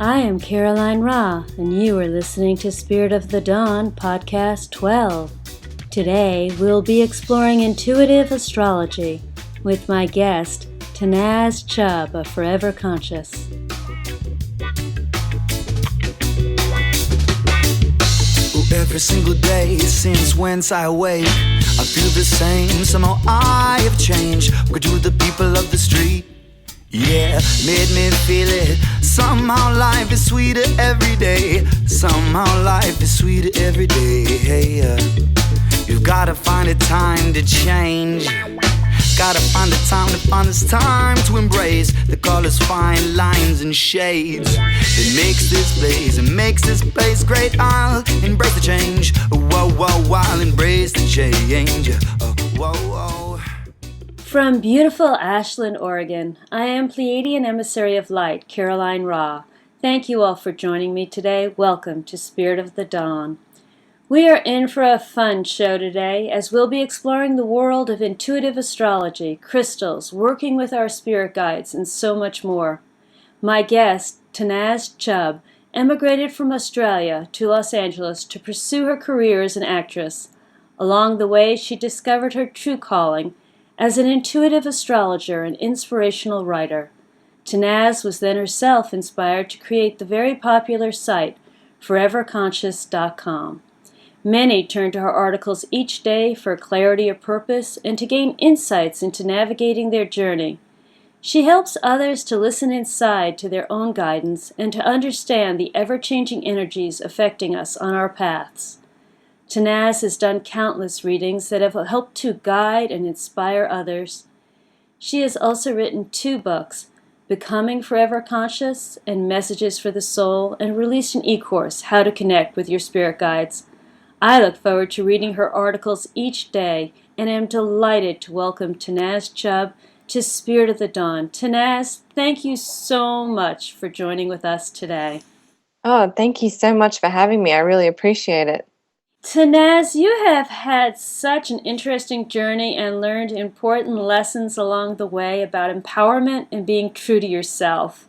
I am Caroline Ra, and you are listening to Spirit of the Dawn, Podcast 12. Today, we'll be exploring intuitive astrology with my guest, Tanaaz Chubb of Forever Conscious. Every single day since whence I wake, I feel the same, somehow I have changed. What do the people of the street? Yeah, made me feel it. Somehow life is sweeter every day. Somehow life is sweeter every day. Hey, you've gotta find a time to change. Gotta find the time to find this time to embrace the colors, fine lines and shades. It makes this place great. I'll embrace the change. Whoa, whoa, I'll embrace the change. Whoa, whoa. From beautiful Ashland, Oregon, I am Pleiadian Emissary of Light, Caroline Ra. Thank you all for joining me today. Welcome to Spirit of the Dawn. We are in for a fun show today as we'll be exploring the world of intuitive astrology, crystals, working with our spirit guides, and so much more. My guest, Tanaaz Chubb, emigrated from Australia to Los Angeles to pursue her career as an actress. Along the way, she discovered her true calling as an intuitive astrologer and inspirational writer. Tanaaz was then herself inspired to create the very popular site, foreverconscious.com. Many turn to her articles each day for clarity of purpose and to gain insights into navigating their journey. She helps others to listen inside to their own guidance and to understand the ever-changing energies affecting us on our paths. Tanaaz has done countless readings that have helped to guide and inspire others. She has also written 2 books, Becoming Forever Conscious and Messages for the Soul, and released an e-course, How to Connect with Your Spirit Guides. I look forward to reading her articles each day and am delighted to welcome Tanaaz Chubb to Spirit of the Dawn. Tanaaz, thank you so much for joining with us today. Oh, thank you so much for having me. I really appreciate it. Tanaaz, you have had such an interesting journey and learned important lessons along the way about empowerment and being true to yourself.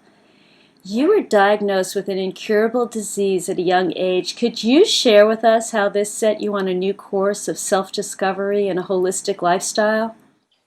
You were diagnosed with an incurable disease at a young age. Could you share with us how this set you on a new course of self-discovery and a holistic lifestyle?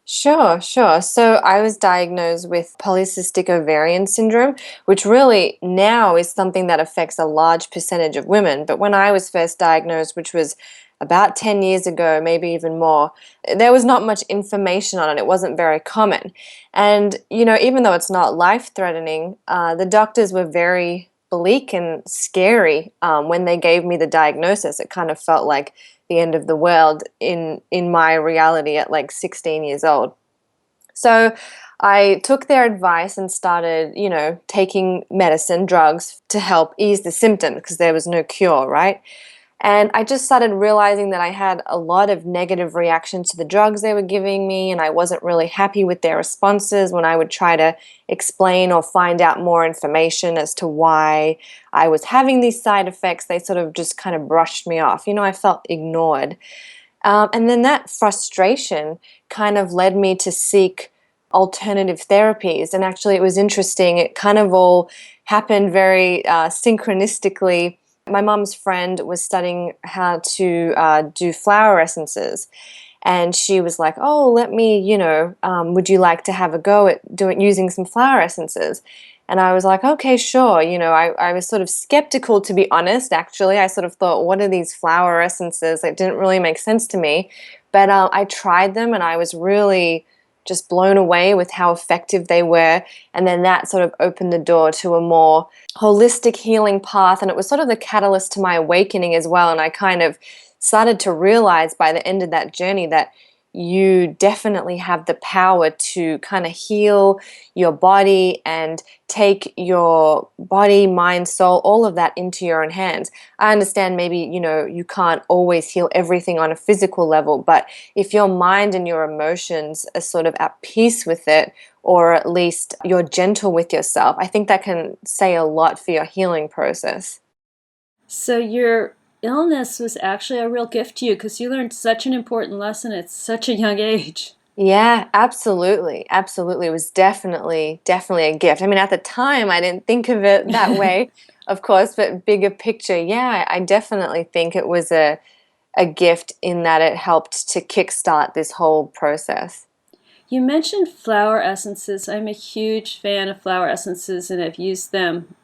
Sure. So I was diagnosed with polycystic ovarian syndrome, which really now is something that affects a large percentage of women. But when I was first diagnosed, which was about 10 years ago, maybe even more, there was not much information on it. It wasn't very common. And, even though it's not life-threatening, the doctors were very bleak and scary when they gave me the diagnosis. It kind of felt like the end of the world in my reality at like 16 years old. So I took their advice and started, taking medicine, drugs to help ease the symptoms because there was no cure, right? And I just started realizing that I had a lot of negative reactions to the drugs they were giving me, and I wasn't really happy with their responses when I would try to explain or find out more information as to why I was having these side effects. They sort of just kind of brushed me off. I felt ignored. And then that frustration kind of led me to seek alternative therapies. And actually, it was interesting. It kind of all happened very synchronistically. My mom's friend was studying how to do flower essences, and she was like, "Oh, let me, would you like to have a go at using some flower essences?" And I was like, "Okay, sure." I was sort of skeptical, to be honest. Actually, I sort of thought, "What are these flower essences?" It didn't really make sense to me, but I tried them, and I was really just blown away with how effective they were. And then that sort of opened the door to a more holistic healing path. And it was sort of the catalyst to my awakening as well. And I kind of started to realize by the end of that journey that you definitely have the power to kind of heal your body and take your body, mind, soul, all of that into your own hands. I understand maybe, you can't always heal everything on a physical level, but if your mind and your emotions are sort of at peace with it, or at least you're gentle with yourself, I think that can say a lot for your healing process. So your illness was actually a real gift to you because you learned such an important lesson at such a young age. Yeah, absolutely. Absolutely. It was definitely a gift. I mean, at the time, I didn't think of it that way, of course, but bigger picture, yeah, I definitely think it was a gift in that it helped to kickstart this whole process. You mentioned flower essences. I'm a huge fan of flower essences and have used them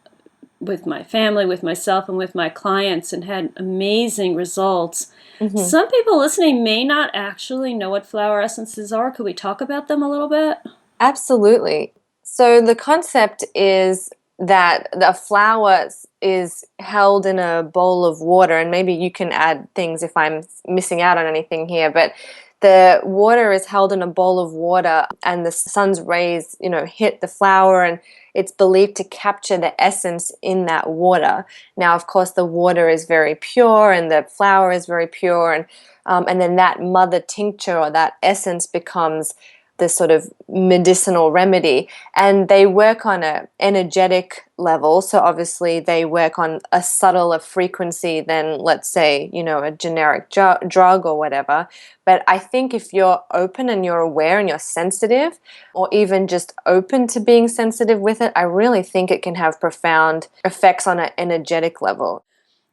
with my family, with myself, and with my clients and had amazing results. Mhm. Some people listening may not actually know what flower essences are. Could we talk about them a little bit? Absolutely. So the concept is that the flower is held in a bowl of water, and maybe you can add things if I'm missing out on anything here, but the water is held in a bowl of water and the sun's rays, hit the flower, and it's believed to capture the essence in that water. Now, of course, the water is very pure and the flower is very pure, and then that mother tincture or that essence becomes this sort of medicinal remedy, and they work on a energetic level. So obviously they work on a subtler frequency than, let's say, a generic drug or whatever. But I think if you're open and you're aware and you're sensitive, or even just open to being sensitive with it, I really think it can have profound effects on an energetic level.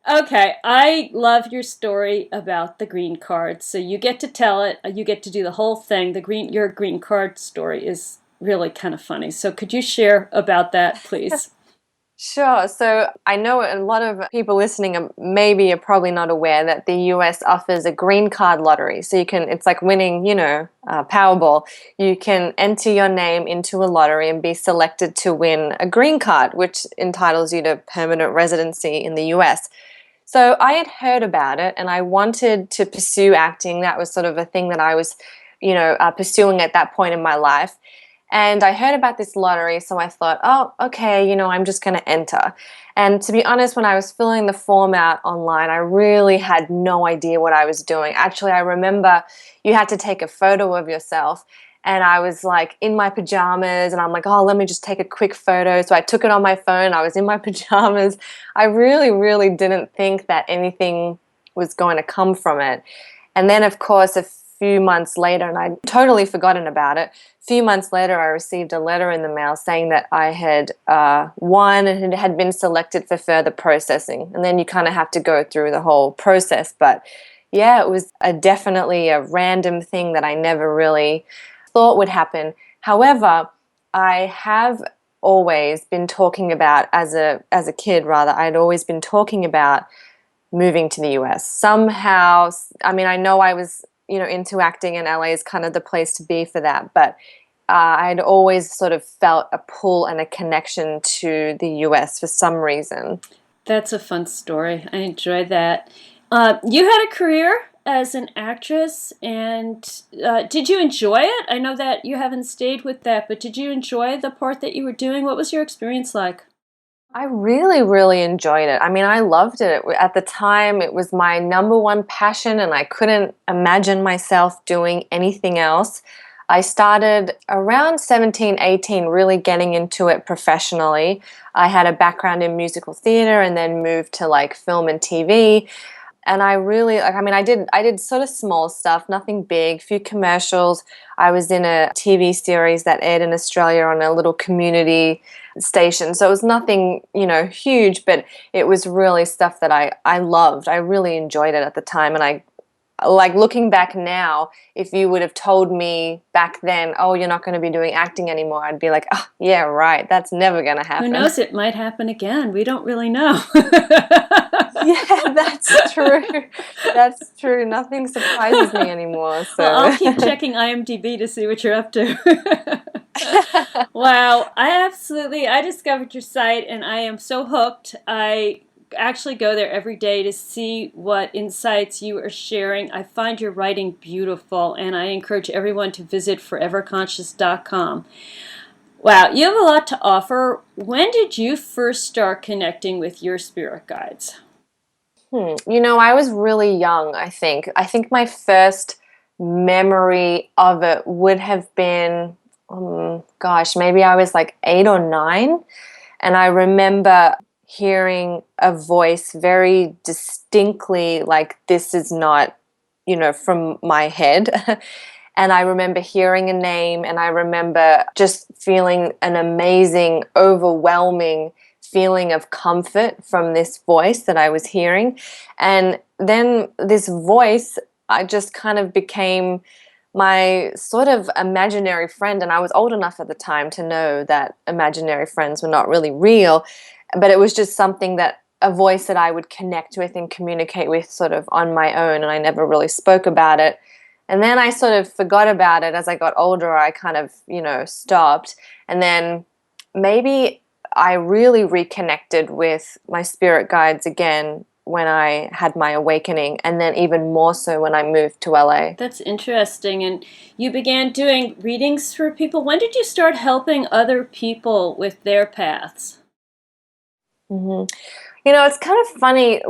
Okay, I love your story about the green card. So you get to tell it, you get to do the whole thing. Your green card story is really kind of funny. So could you share about that, please? Sure. So I know a lot of people listening maybe are probably not aware that the US offers a green card lottery. So it's like winning, Powerball. You can enter your name into a lottery and be selected to win a green card, which entitles you to permanent residency in the US. So I had heard about it and I wanted to pursue acting. That was sort of a thing that I was, pursuing at that point in my life. And I heard about this lottery, so I thought, oh, okay, I'm just going to enter. And to be honest, when I was filling the form out online, I really had no idea what I was doing. Actually, I remember you had to take a photo of yourself. And I was like in my pajamas, and I'm like, oh, let me just take a quick photo. So I took it on my phone. I was in my pajamas. I really, really didn't think that anything was going to come from it. And then, of course, a few months later, and I'd totally forgotten about it. A few months later, I received a letter in the mail saying that I had won and had been selected for further processing. And then you kind of have to go through the whole process. But yeah, it was definitely a random thing that I never really thought would happen. However, I have always been talking about as a kid rather, I'd always been talking about moving to the US. Somehow, I mean, I know I was, into acting, and LA is kind of the place to be for that, but I'd always sort of felt a pull and a connection to the US for some reason. That's a fun story. I enjoyed that. You had a career as an actress, and did you enjoy it? I know that you haven't stayed with that, but did you enjoy the part that you were doing? What was your experience like? I really, really enjoyed it. I mean, I loved it. At the time, it was my number one passion, and I couldn't imagine myself doing anything else. I started around 17, 18, really getting into it professionally. I had a background in musical theater and then moved to like film and TV. And I really like, I mean, I did sort of small stuff, nothing big, few commercials. I was in a TV series that aired in Australia on a little community station. So it was nothing, huge, but it was really stuff that I loved. I really enjoyed it at the time. And I like looking back now, if you would have told me back then, oh, you're not going to be doing acting anymore, I'd be like, oh, yeah, right. That's never going to Who happen. knows? It might happen again. We don't really know. Yeah, that's true. That's true. Nothing surprises me anymore. Well, I'll So, keep checking IMDb to see what you're up to. Wow, I discovered your site and I am so hooked. I actually go there every day to see what insights you are sharing. I find your writing beautiful and I encourage everyone to visit foreverconscious.com. Wow, you have a lot to offer. When did you first start connecting with your spirit guides? I was really young, I think. I think my first memory of it would have been, gosh, maybe I was like 8 or 9. And I remember hearing a voice very distinctly, like, this is not, from my head. And I remember hearing a name, and I remember just feeling an amazing, overwhelming feeling of comfort from this voice that I was hearing. And then this voice, I just kind of became my sort of imaginary friend. And I was old enough at the time to know that imaginary friends were not really real, but it was just something that a voice that I would connect with and communicate with sort of on my own, and I never really spoke about it. And then I sort of forgot about it as I got older. I kind of, stopped. And then maybe I really reconnected with my spirit guides again when I had my awakening, and then even more so when I moved to LA. That's interesting. And you began doing readings for people. When did you start helping other people with their paths? hmm it's kind of funny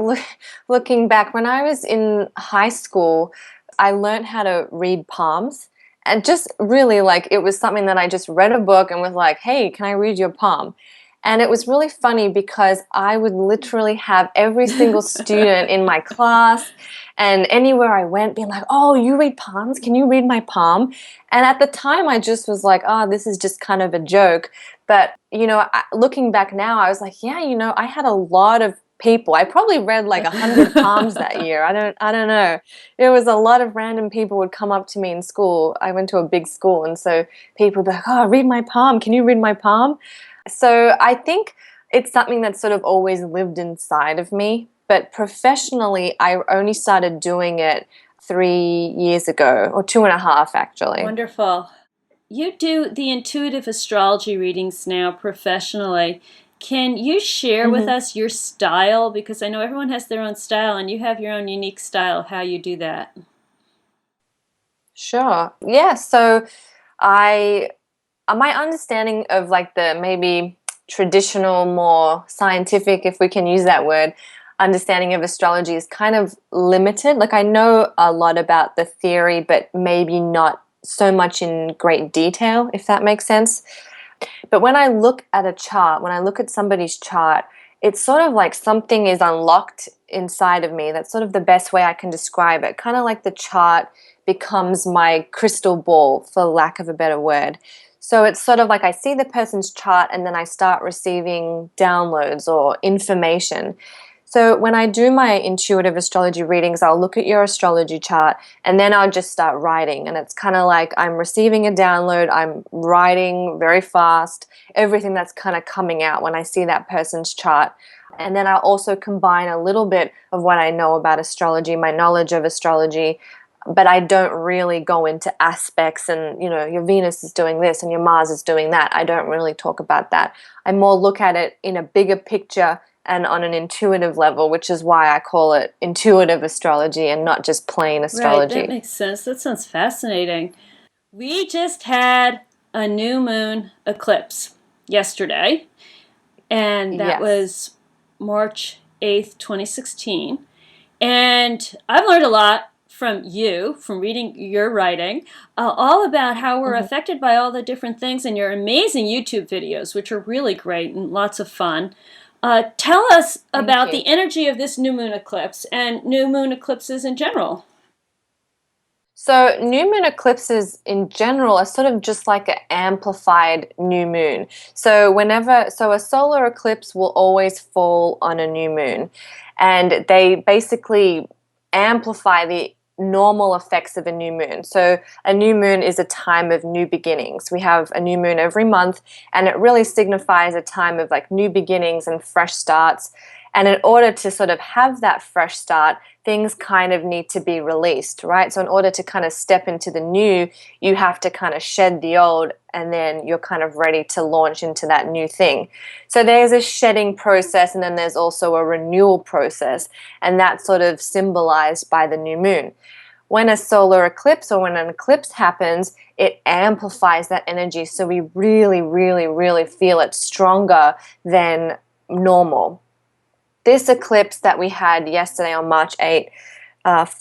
looking back. When I was in high school, I learned how to read palms. And just really, like, it was something that I just read a book and was like, hey, can I read your palm? And it was really funny because I would literally have every single student in my class and anywhere I went being like, oh, you read palms? Can you read my palm? And at the time, I just was like, oh, this is just kind of a joke. But, looking back now, I was like, yeah, I had a lot of people. I probably read like 100 palms that year. I don't know. It was a lot of random people would come up to me in school. I went to a big school, and so people would be like, oh, read my palm. Can you read my palm? So I think it's something that sort of always lived inside of me. But professionally, I only started doing it 3 years ago, or 2.5 actually. Wonderful. You do the intuitive astrology readings now professionally. Can you share with hmm us your style? Because I know everyone has their own style, and you have your own unique style of how you do that. Sure. Yeah. So I my understanding of like the maybe traditional, more scientific, if we can use that word, understanding of astrology is kind of limited. Like I know a lot about the theory, but maybe not so much in great detail, if that makes sense. But when I look at a chart, when I look at somebody's chart, it's sort of like something is unlocked inside of me. That's sort of the best way I can describe it. Kind of like the chart becomes my crystal ball, for lack of a better word. So it's sort of like I see the person's chart and then I start receiving downloads or information. So when I do my intuitive astrology readings, I'll look at your astrology chart and then I'll just start writing. And it's kind of like I'm receiving a download, I'm writing very fast, everything that's kind of coming out when I see that person's chart. And then I'll also combine a little bit of what I know about astrology, my knowledge of astrology, but I don't really go into aspects and, your Venus is doing this and your Mars is doing that. I don't really talk about that. I more look at it in a bigger picture and on an intuitive level, which is why I call it intuitive astrology and not just plain Right, that astrology. makes sense. That sounds fascinating. We just had a new moon eclipse yesterday, and that Yes. was March 8th, 2016. And I've learned a lot from you, from reading your writing, all about how we're Mhm. affected by all the different things in your amazing YouTube videos, which are really great and lots of fun. Tell us Thank about you. the energy of this new moon eclipse and new moon eclipses in general. So, new moon eclipses in general are sort of just like an amplified new moon. So a solar eclipse will always fall on a new moon, and they basically amplify the normal effects of a new moon. So, a new moon is a time of new beginnings. We have a new moon every month, and it really signifies a time of like new beginnings and fresh starts. And in order to sort of have that fresh start, things kind of need to be released, right? So in order to kind of step into the new, you have to kind of shed the old, and then you're kind of ready to launch into that new thing. So there's a shedding process, and then there's also a renewal process, and that's sort of symbolized by the new moon. When a solar eclipse or when an eclipse happens, it amplifies that energy. So we really, really, really feel it stronger than normal. This eclipse that we had yesterday on March 8th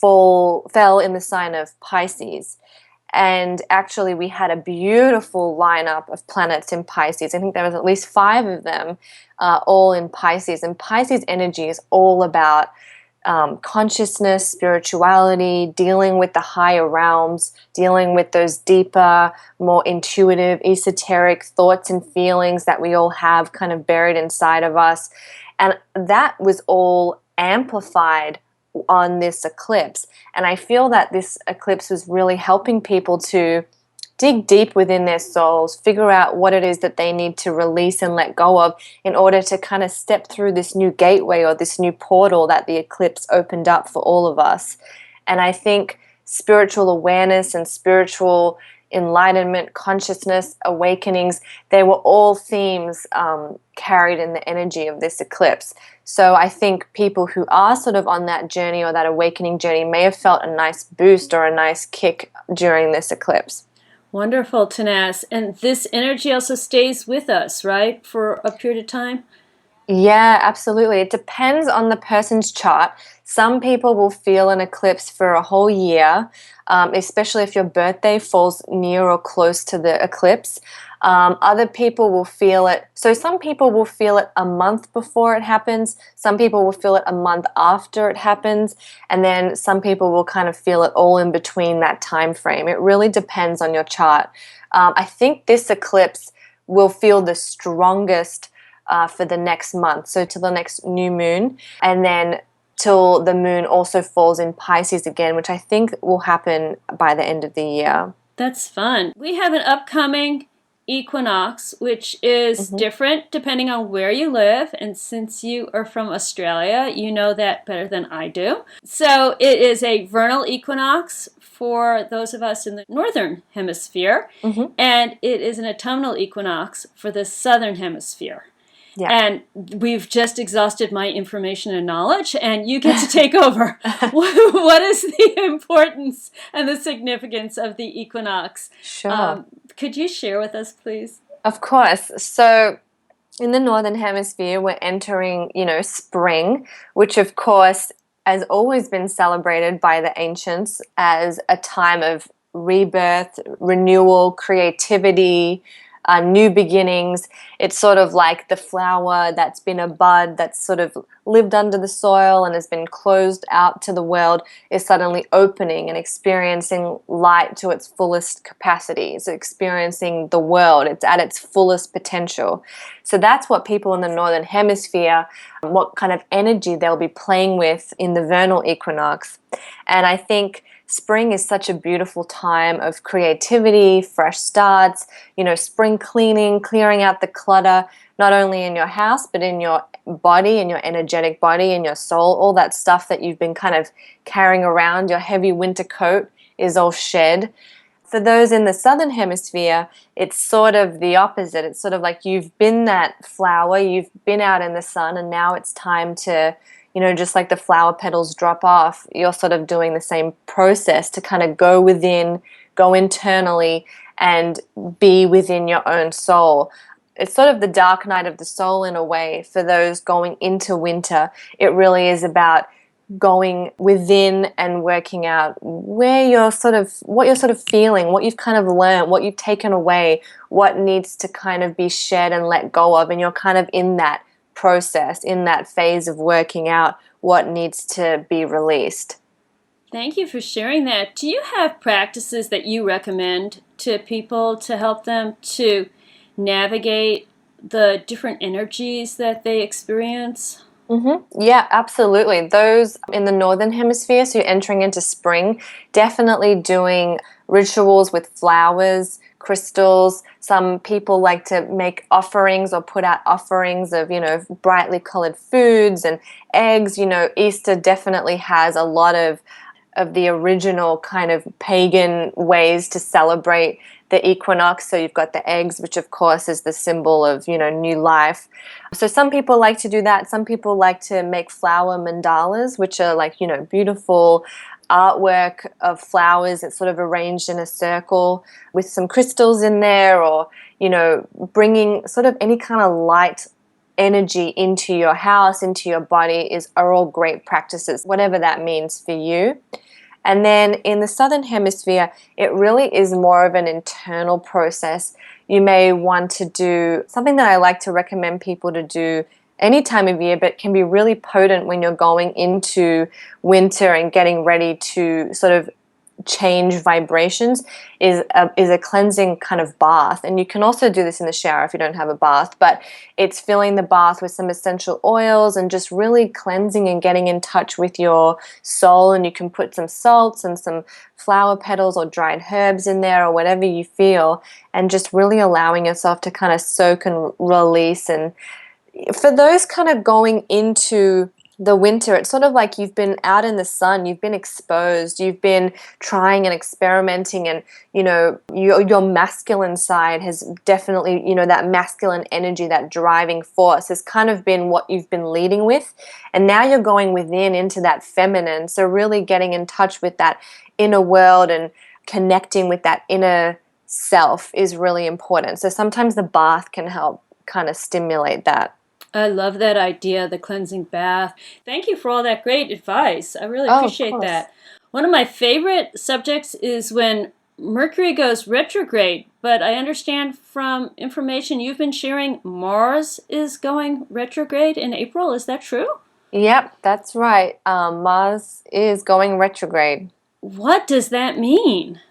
fell in the sign of Pisces. And actually, we had a beautiful lineup of planets in Pisces. I think there was at least 5 of them, all in Pisces. And Pisces energy is all about consciousness, spirituality, dealing with the higher realms, dealing with those deeper, more intuitive, esoteric thoughts and feelings that we all have kind of buried inside of us. And that was all amplified on this eclipse. And I feel that this eclipse was really helping people to dig deep within their souls, figure out what it is that they need to release and let go of in order to kind of step through this new gateway or this new portal that the eclipse opened up for all of us. And I think spiritual awareness and spiritual enlightenment, consciousness, awakenings, they were all themes carried in the energy of this eclipse. So I think people who are sort of on that journey or that awakening journey may have felt a nice boost or a nice kick during this eclipse. Wonderful, Tanaaz. And this energy also stays with us, right, for a period of time? Yeah, absolutely. It depends on the person's chart. Some people will feel an eclipse for a whole year, especially if your birthday falls near or close to the eclipse. Other people will feel it. So some people will feel it a month before it happens. Some people will feel it a month after it happens. And then some people will kind of feel it all in between that time frame. It really depends on your chart. I think this eclipse will feel the strongest for the next month, so till the next new moon, and then till the moon also falls in Pisces again, which I think will happen by the end of the year. That's fun. We have an upcoming equinox, which is different depending on where you live. And since you are from Australia, you know that better than I do. So it is a vernal equinox for those of us in the northern hemisphere, and it is an autumnal equinox for the southern hemisphere. Yeah. And we've just exhausted my information and knowledge, and you get to take over. What is the importance and the significance of the equinox? Sure. Could you share with us, please? Of course. So in the northern hemisphere, we're entering, spring, which of course has always been celebrated by the ancients as a time of rebirth, renewal, creativity, new beginnings. It's sort of like the flower that's been a bud that's sort of lived under the soil and has been closed out to the world is suddenly opening and experiencing light to its fullest capacity. It's experiencing the world. It's at its fullest potential. So that's what people in the northern hemisphere, what kind of energy they'll be playing with in the vernal equinox. And I think spring is such a beautiful time of creativity, fresh starts, spring cleaning, clearing out the clutter, not only in your house, but in your body, in your energetic body, in your soul. All that stuff that you've been kind of carrying around, your heavy winter coat is all shed. For those in the southern hemisphere, it's sort of the opposite. It's sort of like you've been that flower, you've been out in the sun, and now it's time to, just like the flower petals drop off, you're sort of doing the same process to kind of go within, go internally, and be within your own soul. It's sort of the dark night of the soul in a way for those going into winter. It really is about going within and working out what you're sort of feeling, what you've kind of learned, what you've taken away, what needs to kind of be shed and let go of. And you're kind of in that process, in that phase of working out what needs to be released. Thank you for sharing that. Do you have practices that you recommend to people to help them to navigate the different energies that they experience? Yeah, absolutely. Those in the northern hemisphere, so you're entering into spring, definitely doing rituals with flowers, crystals. Some people like to make offerings or put out offerings of, brightly colored foods and eggs. Easter definitely has a lot of the original kind of pagan ways to celebrate the equinox. So you've got the eggs, which of course is the symbol of, new life. So some people like to do that. Some people like to make flower mandalas, which are like, beautiful artwork of flowers that's sort of arranged in a circle with some crystals in there, or, bringing sort of any kind of light energy into your house, into your body are all great practices, whatever that means for you. And then in the southern hemisphere, it really is more of an internal process. You may want to do something that I like to recommend people to do any time of year, but can be really potent when you're going into winter and getting ready to sort of change vibrations, is a cleansing kind of bath. And you can also do this in the shower if you don't have a bath, but it's filling the bath with some essential oils and just really cleansing and getting in touch with your soul. And you can put some salts and some flower petals or dried herbs in there or whatever you feel, and just really allowing yourself to kind of soak and release. And for those kind of going into the winter, it's sort of like you've been out in the sun, you've been exposed, you've been trying and experimenting, and your masculine side has definitely, that masculine energy, that driving force has kind of been what you've been leading with, and now you're going within into that feminine. So really getting in touch with that inner world and connecting with that inner self is really important. So sometimes the bath can help kind of stimulate that. I love that idea, the cleansing bath. Thank you for all that great advice. I really Oh, of appreciate course. that. One of my favorite subjects is when Mercury goes retrograde, but I understand from information you've been sharing, Mars is going retrograde in April. Is that true? Yep, that's right. Mars is going retrograde. What does that mean?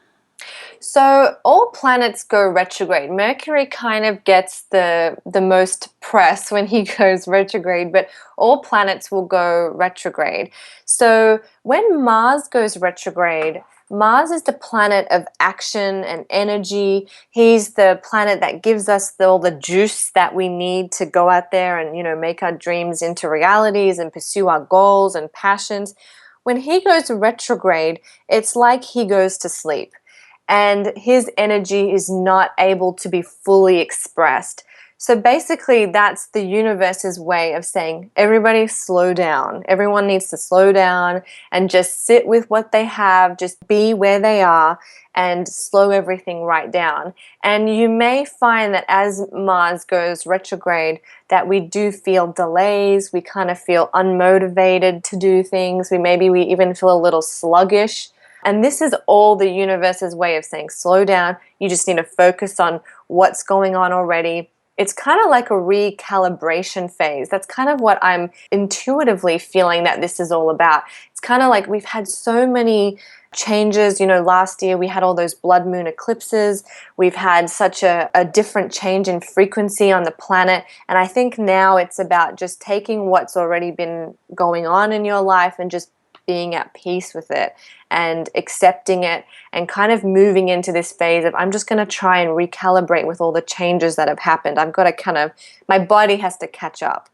So all planets go retrograde. Mercury kind of gets the most press when he goes retrograde, but all planets will go retrograde. So when Mars goes retrograde, Mars is the planet of action and energy. He's the planet that gives us all the juice that we need to go out there and, make our dreams into realities and pursue our goals and passions. When he goes retrograde, it's like he goes to sleep, and his energy is not able to be fully expressed. So basically, that's the universe's way of saying, everybody slow down. Everyone needs to slow down and just sit with what they have, just be where they are, and slow everything right down. And you may find that as Mars goes retrograde, that we do feel delays, we kind of feel unmotivated to do things, we even feel a little sluggish. And this is all the universe's way of saying, slow down. You just need to focus on what's going on already. It's kind of like a recalibration phase. That's kind of what I'm intuitively feeling that this is all about. It's kind of like we've had so many changes. Last year we had all those blood moon eclipses. We've had such a different change in frequency on the planet. And I think now it's about just taking what's already been going on in your life and just being at peace with it and accepting it, and kind of moving into this phase of, I'm just going to try and recalibrate with all the changes that have happened. I've got to my body has to catch up.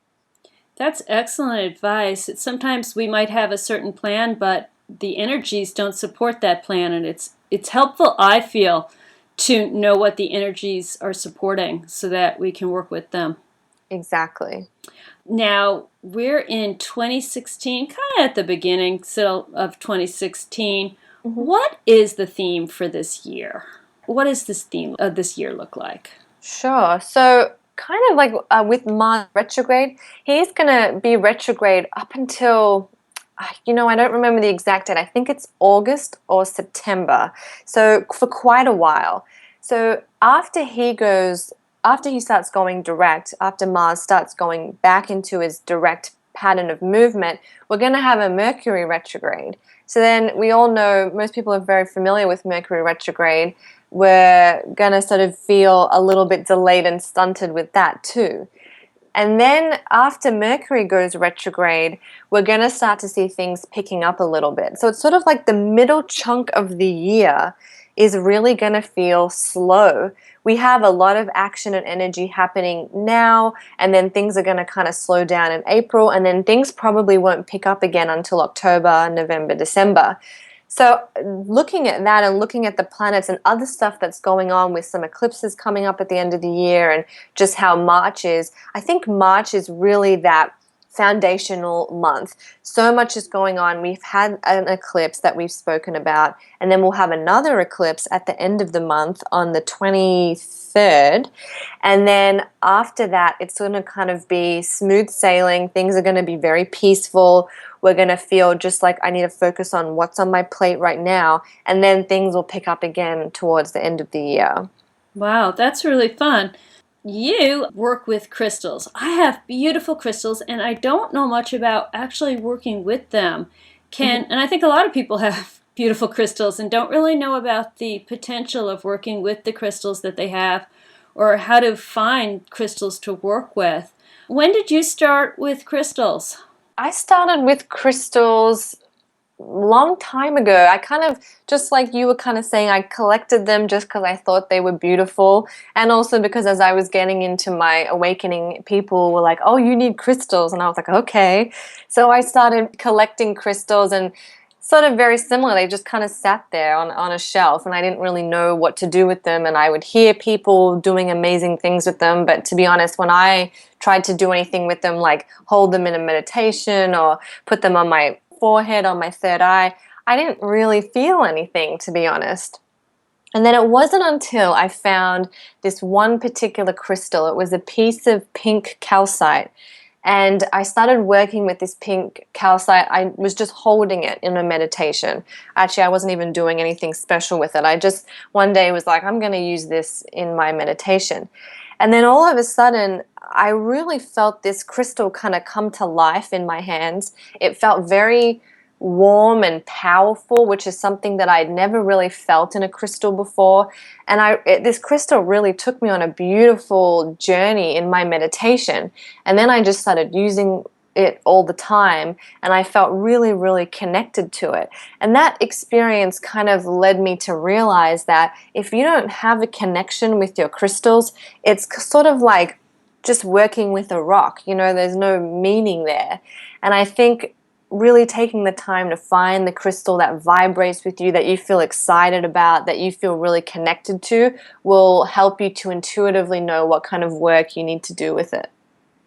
That's excellent advice. Sometimes we might have a certain plan, but the energies don't support that plan, and it's helpful, I feel, to know what the energies are supporting so that we can work with them. Exactly. Now, we're in 2016, kind of at the beginning still of 2016. Mm-hmm. What is the theme for this year? What does this theme of this year look like? Sure. So kind of like with Mars retrograde, he's going to be retrograde up until, I don't remember the exact date. I think it's August or September. So for quite a while. So after he starts going direct, after Mars starts going back into his direct pattern of movement, we're going to have a Mercury retrograde. So then we all know, most people are very familiar with Mercury retrograde. We're going to sort of feel a little bit delayed and stunted with that too. And then after Mercury goes retrograde, we're going to start to see things picking up a little bit. So it's sort of like the middle chunk of the year is really going to feel slow. We have a lot of action and energy happening now, and then things are going to kind of slow down in April, and then things probably won't pick up again until October, November, December. So looking at that and looking at the planets and other stuff that's going on with some eclipses coming up at the end of the year, and just how March is, I think March is really that foundational month. So much is going on. We've had an eclipse that we've spoken about, and then we'll have another eclipse at the end of the month on the 23rd. And then after that, it's going to kind of be smooth sailing. Things are going to be very peaceful. We're going to feel just like I need to focus on what's on my plate right now, and then things will pick up again towards the end of the year. Wow, that's really fun. You work with crystals. I have beautiful crystals, and I don't know much about actually working with them. And I think a lot of people have beautiful crystals and don't really know about the potential of working with the crystals that they have or how to find crystals to work with. When did you start with crystals? I started with crystals long time ago. I kind of, just like you were kind of saying, I collected them just because I thought they were beautiful, and also because as I was getting into my awakening, people were like, oh, you need crystals, and I was like, okay. So I started collecting crystals, and sort of very similar, they just kind of sat there on a shelf, and I didn't really know what to do with them, and I would hear people doing amazing things with them, but to be honest, when I tried to do anything with them, like hold them in a meditation or put them on my forehead, on my third eye, I didn't really feel anything, to be honest. And then it wasn't until I found this one particular crystal. It was a piece of pink calcite. And I started working with this pink calcite. I was just holding it in a meditation. Actually, I wasn't even doing anything special with it. I just one day was like, I'm going to use this in my meditation. And then all of a sudden, I really felt this crystal kind of come to life in my hands. It felt very warm and powerful, which is something that I'd never really felt in a crystal before. And this crystal really took me on a beautiful journey in my meditation. And then I just started using it all the time, and I felt really, really connected to it. And that experience kind of led me to realize that if you don't have a connection with your crystals, it's sort of like just working with a rock. There's no meaning there. And I think really taking the time to find the crystal that vibrates with you, that you feel excited about, that you feel really connected to, will help you to intuitively know what kind of work you need to do with it.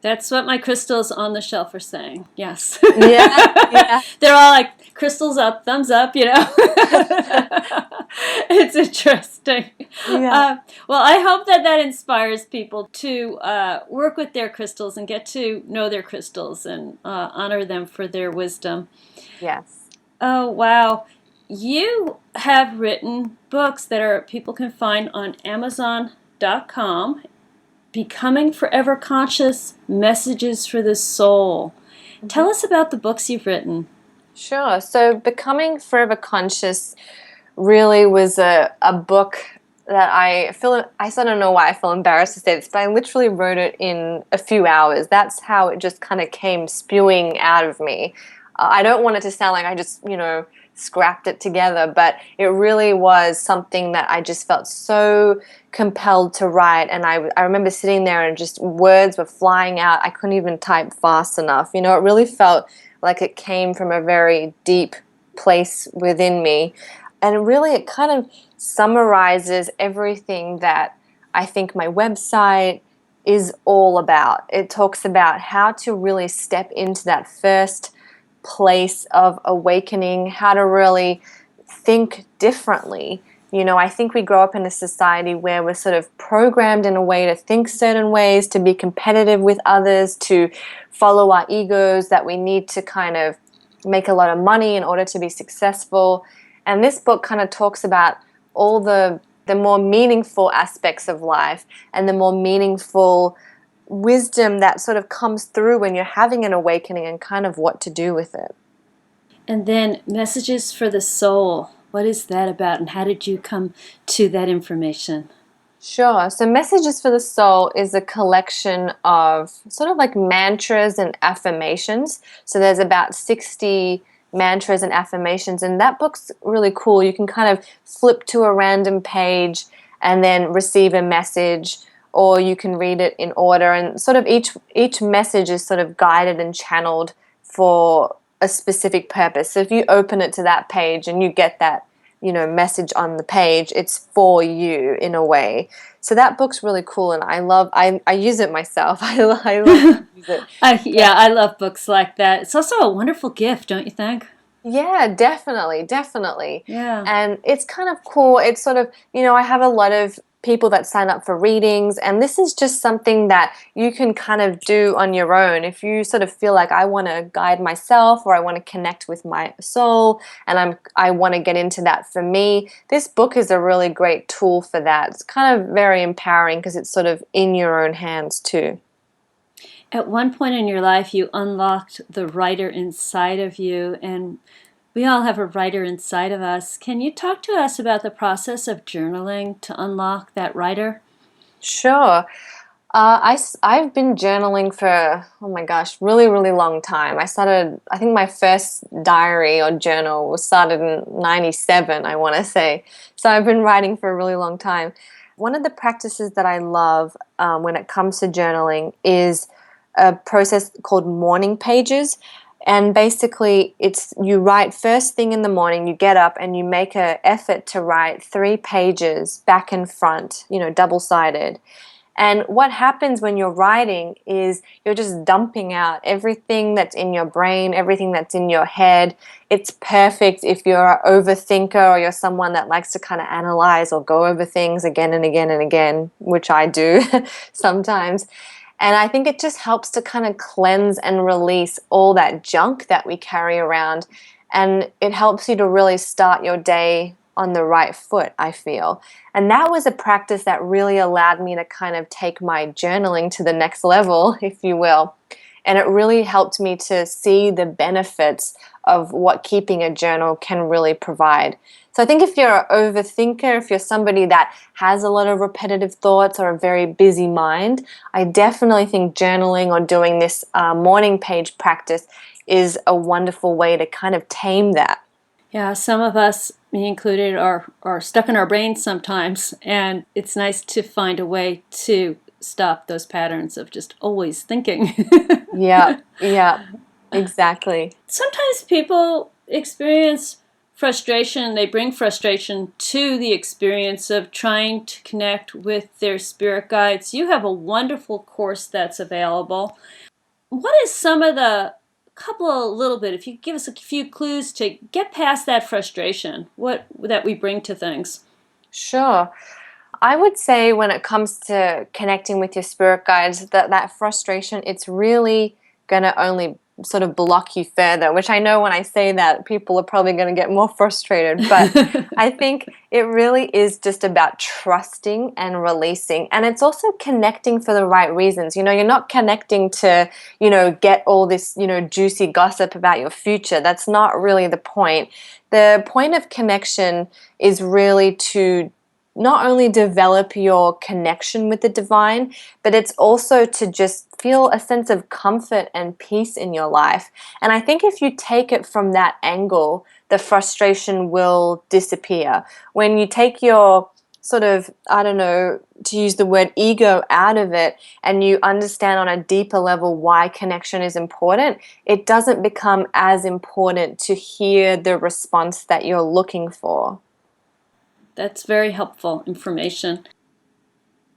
That's what my crystals on the shelf are saying. Yes. Yeah. They're all like, crystals up, thumbs up, It's interesting. Yeah. Well, I hope that inspires people to work with their crystals and get to know their crystals and honor them for their wisdom. Yes. Oh, wow. You have written books that people can find on Amazon.com. Becoming Forever Conscious, Messages for the Soul. Tell us about the books you've written. Sure. So Becoming Forever Conscious really was a book that I don't know why I feel embarrassed to say this, but I literally wrote it in a few hours. That's how it just kind of came spewing out of me. I don't want it to sound like I just, scrapped it together, but it really was something that I just felt so compelled to write. And I remember sitting there and just words were flying out. I couldn't even type fast enough. It really felt like it came from a very deep place within me. And really it kind of summarizes everything that I think my website is all about. It talks about how to really step into that first place of awakening, how to really think differently. I think we grow up in a society where we're sort of programmed in a way to think certain ways, to be competitive with others, to follow our egos, that we need to kind of make a lot of money in order to be successful. And this book kind of talks about all the more meaningful aspects of life and the more meaningful wisdom that sort of comes through when you're having an awakening and kind of what to do with it. And then Messages for the Soul. What is that about, and how did you come to that information? Sure. So Messages for the Soul is a collection of sort of like mantras and affirmations. So there's about 60 mantras and affirmations, and that book's really cool. You can kind of flip to a random page and then receive a message, or you can read it in order, and sort of each message is sort of guided and channeled for a specific purpose. So if you open it to that page and you get that, message on the page, it's for you in a way. So that book's really cool, and I use it myself. I love to use it. I love books like that. It's also a wonderful gift, don't you think? Yeah, definitely. Yeah. And it's kind of cool. It's sort of, I have a lot of people that sign up for readings. And this is just something that you can kind of do on your own. If you sort of feel like I want to guide myself or I want to connect with my soul and I want to get into that for me, this book is a really great tool for that. It's kind of very empowering because it's sort of in your own hands too. At one point in your life, you unlocked the writer inside of you, and we all have a writer inside of us. Can you talk to us about the process of journaling to unlock that writer? Sure. I've been journaling for, oh my gosh, really, really long time. I think my first diary or journal was started in 97, I want to say. So I've been writing for a really long time. One of the practices that I love when it comes to journaling is a process called morning pages. And basically, it's you write first thing in the morning, you get up and you make an effort to write 3 pages back and front, double-sided. And what happens when you're writing is you're just dumping out everything that's in your brain, everything that's in your head. It's perfect if you're an overthinker or you're someone that likes to kind of analyze or go over things again and again and again, which I do sometimes. And I think it just helps to kind of cleanse and release all that junk that we carry around. And it helps you to really start your day on the right foot, I feel. And that was a practice that really allowed me to kind of take my journaling to the next level, if you will. And it really helped me to see the benefits of what keeping a journal can really provide. So I think if you're an overthinker, if you're somebody that has a lot of repetitive thoughts or a very busy mind, I definitely think journaling or doing this morning page practice is a wonderful way to kind of tame that. Yeah, some of us, me included, are stuck in our brains sometimes, and it's nice to find a way to stop those patterns of just always thinking. Yeah, exactly. Sometimes people experience frustration. They bring frustration to the experience of trying to connect with their spirit guides. You have a wonderful course that's available. What is some of the if you could give us a few clues to get past that frustration, what that we bring to things? Sure. I would say when it comes to connecting with your spirit guides, that frustration, it's really going to only sort of block you further, which I know when I say that, people are probably going to get more frustrated. But I think it really is just about trusting and releasing. And it's also connecting for the right reasons. You're not connecting to, get all this, juicy gossip about your future. That's not really the point. The point of connection is really to not only develop your connection with the divine, but it's also to just feel a sense of comfort and peace in your life. And I think if you take it from that angle, the frustration will disappear. When you take your sort of, I don't know, to use the word ego out of it, and you understand on a deeper level why connection is important, it doesn't become as important to hear the response that you're looking for. That's very helpful information.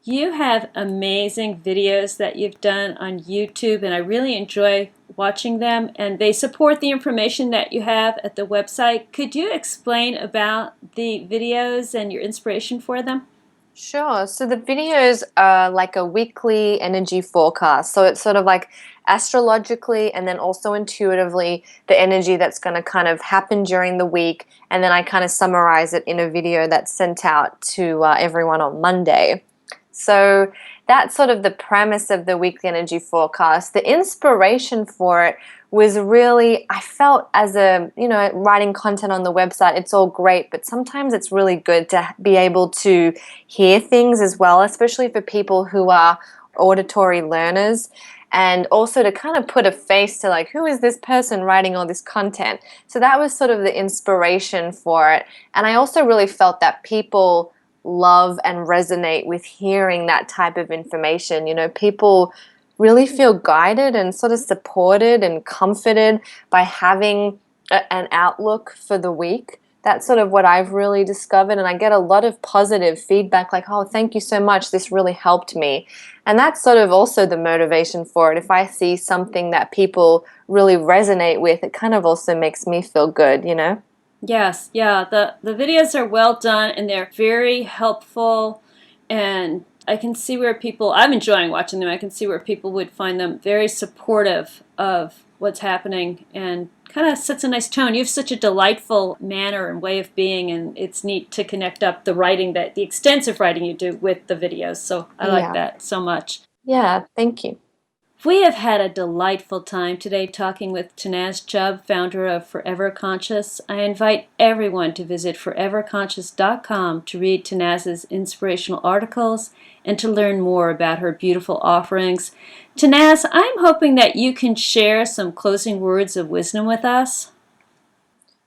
You have amazing videos that you've done on YouTube, and I really enjoy watching them, and they support the information that you have at the website. Could you explain about the videos and your inspiration for them? Sure. So the videos are like a weekly energy forecast. So it's sort of like astrologically and then also intuitively the energy that's going to kind of happen during the week. And then I kind of summarize it in a video that's sent out to everyone on Monday. So that's sort of the premise of the weekly energy forecast. The inspiration for it was really, I felt as writing content on the website, it's all great, but sometimes it's really good to be able to hear things as well, especially for people who are auditory learners, and also to kind of put a face to like, who is this person writing all this content? So that was sort of the inspiration for it. And I also really felt that people love and resonate with hearing that type of information. People really feel guided and sort of supported and comforted by having an outlook for the week. That's sort of what I've really discovered, and I get a lot of positive feedback like, oh, thank you so much, this really helped me. And that's sort of also the motivation for it. If I see something that people really resonate with, it kind of also makes me feel good, Yes, yeah, the videos are well done, and they're very helpful And I can see where people, I'm enjoying watching them, I can see where people would find them very supportive of what's happening and kind of sets a nice tone. You have such a delightful manner and way of being, and it's neat to connect up the writing, the extensive writing you do with the videos. So I like that so much. Yeah, thank you. We have had a delightful time today talking with Tanaaz Chubb, founder of Forever Conscious. I invite everyone to visit foreverconscious.com to read Tanaaz's inspirational articles and to learn more about her beautiful offerings. Tanaaz, I'm hoping that you can share some closing words of wisdom with us.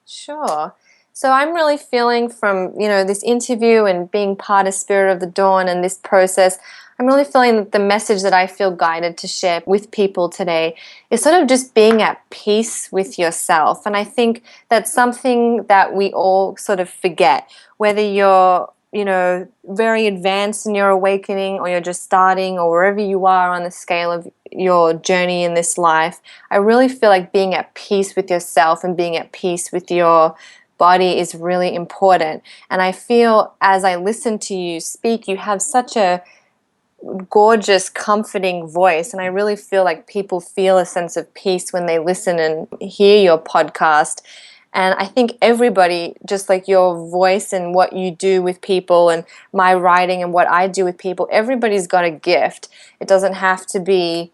Sure. So I'm really feeling from, this interview and being part of Spirit of the Dawn and this process, I'm really feeling that the message that I feel guided to share with people today is sort of just being at peace with yourself. And I think that's something that we all sort of forget, whether you're, very advanced in your awakening or you're just starting or wherever you are on the scale of your journey in this life. I really feel like being at peace with yourself and being at peace with your body is really important. And I feel as I listen to you speak, you have such a gorgeous, comforting voice. And I really feel like people feel a sense of peace when they listen and hear your podcast. And I think everybody, just like your voice and what you do with people and my writing and what I do with people, everybody's got a gift. It doesn't have to be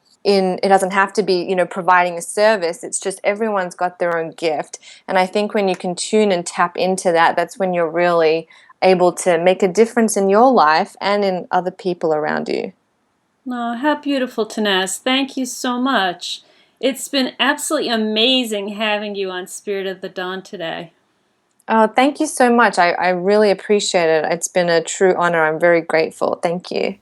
providing a service. It's just everyone's got their own gift. And I think when you can tune and tap into that, that's when you're really able to make a difference in your life and in other people around you. Oh, how beautiful, Tanaaz. Thank you so much. It's been absolutely amazing having you on Spirit of the Dawn today. Oh, thank you so much. I really appreciate it. It's been a true honor. I'm very grateful. Thank you.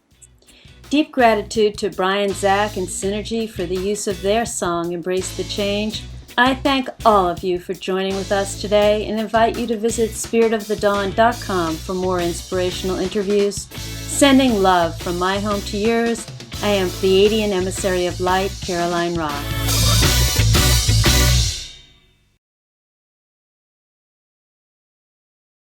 Deep gratitude to Brian, Zach, and Synergy for the use of their song, Embrace the Change. I thank all of you for joining with us today and invite you to visit spiritofthedawn.com for more inspirational interviews. Sending love from my home to yours, I am Pleiadian Emissary of Light, Caroline Roth.